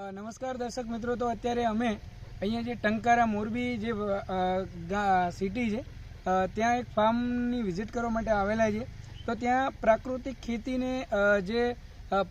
નમસ્કાર દર્શક મિત્રો, તો અત્યારે અમે અહીંયા જે ટંકારા મોરબી જે સિટી છે ત્યાં એક ફાર્મની વિઝિટ કરવા માટે આવેલા છે. તો ત્યાં પ્રાકૃતિક ખેતીને જે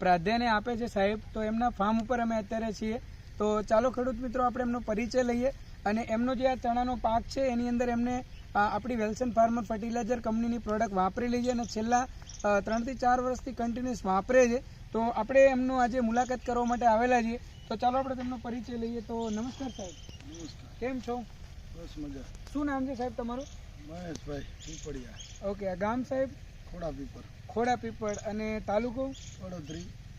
પ્રાધાન્ય આપે છે સાહેબ, તો એમના ફાર્મ ઉપર અમે અત્યારે છીએ. તો ચાલો ખેડૂત મિત્રો આપણે એમનો પરિચય લઈએ અને એમનો જે આ ચણાનો પાક છે એની અંદર એમને આપણી વેલ્સન ફાર્મર ફર્ટિલાઇઝર કંપનીની પ્રોડક્ટ વાપરેલી છે અને છેલ્લા 3 થી 4 વર્ષથી કન્ટિન્યુઅસ વાપરે છે. તો આપણે એમનો આજે મુલાકાત કરવા માટે આવેલા છીએ. તો ચાલો આપણે તેમનો પરિચય લઈએ. તો નમસ્કાર સાહેબ. નમસ્કાર. કેમ છો? બસ મજા. શું નામ છે સાહેબ તમારું? મહેશભાઈ પીપળિયા. ઓકે. આ ગામ સાહેબ? ખોડા પીપળ. અને તાલુકો?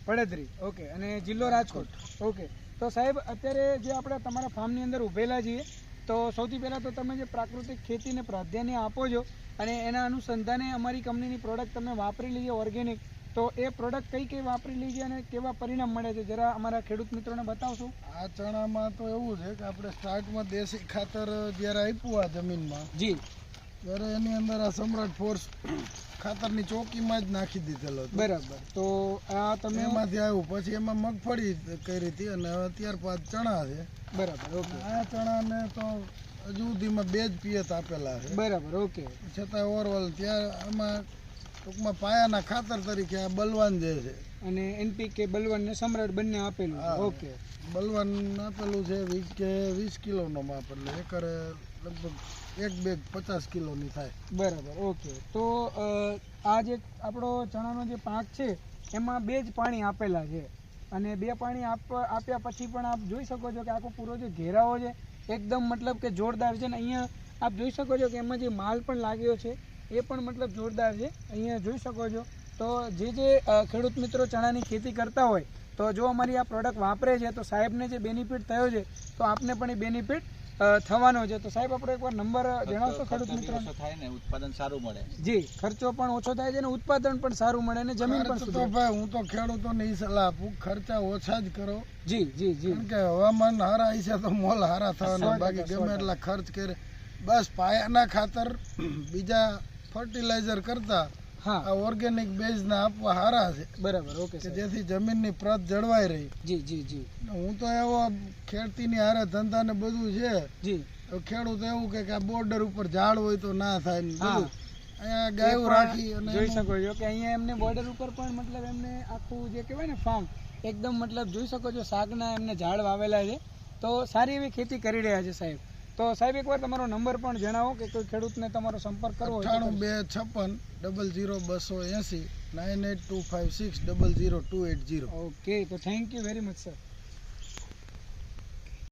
પડદરી. ઓકે. અને જિલ્લો રાજકોટ. ઓકે. તો સાહેબ અત્યારે જે આપણે તમારા ફાર્મની અંદર ઊભેલા છીએ, તો સૌથી પહેલાં તો તમે જે પ્રાકૃતિક ખેતીને પ્રાધાન્ય આપો છો અને એના અનુસંધાને અમારી કંપનીની પ્રોડક્ટ તમે વાપરેલી છે ઓર્ગેનિક, તો એ પ્રોડક્ટ કઈ વાપરેલી છે અને કેવા પરિણામ મળે છે જરા અમારા ખેડૂત મિત્રોને બતાવશો? આ ચણામાં તો એવું છે કે આપણે સ્ટાર્ટમાં દેશી ખાતર જ્યારે આપ્યું આ જમીનમાં જી, ત્યારે એની અંદર આ સમ્રાટ ફોર્સ ખાતરની ચોકીમાં જ નાખી દીધેલો હતો. બરાબર. તો આ તમે એમાંથી આવ્યું, પછી એમાં મગફળી કરી હતી અને હવે ત્યારબાદ ચણા છે. બરાબર. ઓકે. આ ચણાને તો હજુ સુધીમાં 2 જ પિયત આપેલા છે. બરાબર. ઓકે. છતાં ઓવરઓલ ત્યાં આમાં ટૂંકમાં પાયાના ખાતર તરીકે આ બલવાન જે છે અને એનપીકે બલવાન ને સમ્રાટ બંને આપેલું છે. ઓકે. બલવાન આપેલું છે 20 કિલોનો માપ, એટલે એકરે લગભગ 1 બેગ 50 કિલોની થાય. બરાબર. ઓકે. તો આ જે આપણો ચણાનો જે પાક છે એમાં 2 જ પાણી આપેલા છે અને 2 પાણી આપ્યા પછી પણ આપ જોઈ શકો છો કે આખો પૂરો જે ઘેરાવો છે એકદમ મતલબ કે જોરદાર છે. ને અહીંયા આપ જોઈ શકો છો કે એમાં જે માલ પણ લાગ્યો છે એ પણ મતલબ જોરદાર છે. અહીંયા જોઈ શકો છો. તો જે ખેડૂત મિત્રો ચણાની ખેતી કરતા હોય તો જો અમારી આ પ્રોડક્ટ વાપરે છે તો સાહેબને જે બેનિફિટ થયો છે તો આપને પણ એ બેનિફિટ થવાનો છે. તો સાહેબ આપણો એકવાર નંબર જણાવશો ખેડૂત મિત્રોને? થાય ને ઉત્પાદન સારું મળે. જી, ખર્ચો પણ ઓછો થાય છે અને ઉત્પાદન પણ સારું મળે અને જમીન પણ તો ભાઈ હું તો ખેડૂતોને એ સલાહ આપું, ખર્ચા ઓછા જ કરો. જી જી જી. કેમ કે હવામાન હારા છે તો મોલ હારા થવાના, બાકી ગમે એટલા ખર્ચ કરે. બસ પાયાના ખાતર બીજા ફર્ટિલાઇઝર કરતા આ ઓર્ગેનિક બેઝ ના આપવા હારા છે. બરાબર. ઓકે. કે જેથી જમીનની પ્રત જળવાઈ રહી. જી જી જી. હું તો એવો ખેતીની હારે ધંધા ને બધું છે. જી. ખેડૂત એવું કે આ બોર્ડર ઉપર ઝાડ હોય તો ના થાય ને બધું અહીંયા ગાયો રાખી અને જોઈ શકો છો કે અહીંયા એમને બોર્ડર ઉપર પણ મતલબ એમને આખું જે કહેવાય ને ફાર્મ એકદમ મતલબ જોઈ શકો છો શાકના એમને ઝાડ વાવેલા છે. તો સારી એવી ખેતી કરી રહ્યા છે સાહેબ. તો સાહેબ એકવાર તમારો નંબર પણ જણાવો કે કોઈ ખેડૂતને તમારો સંપર્ક કરવો હોય. 9826500280 9825600280. ઓકે. તો thank you very much sir.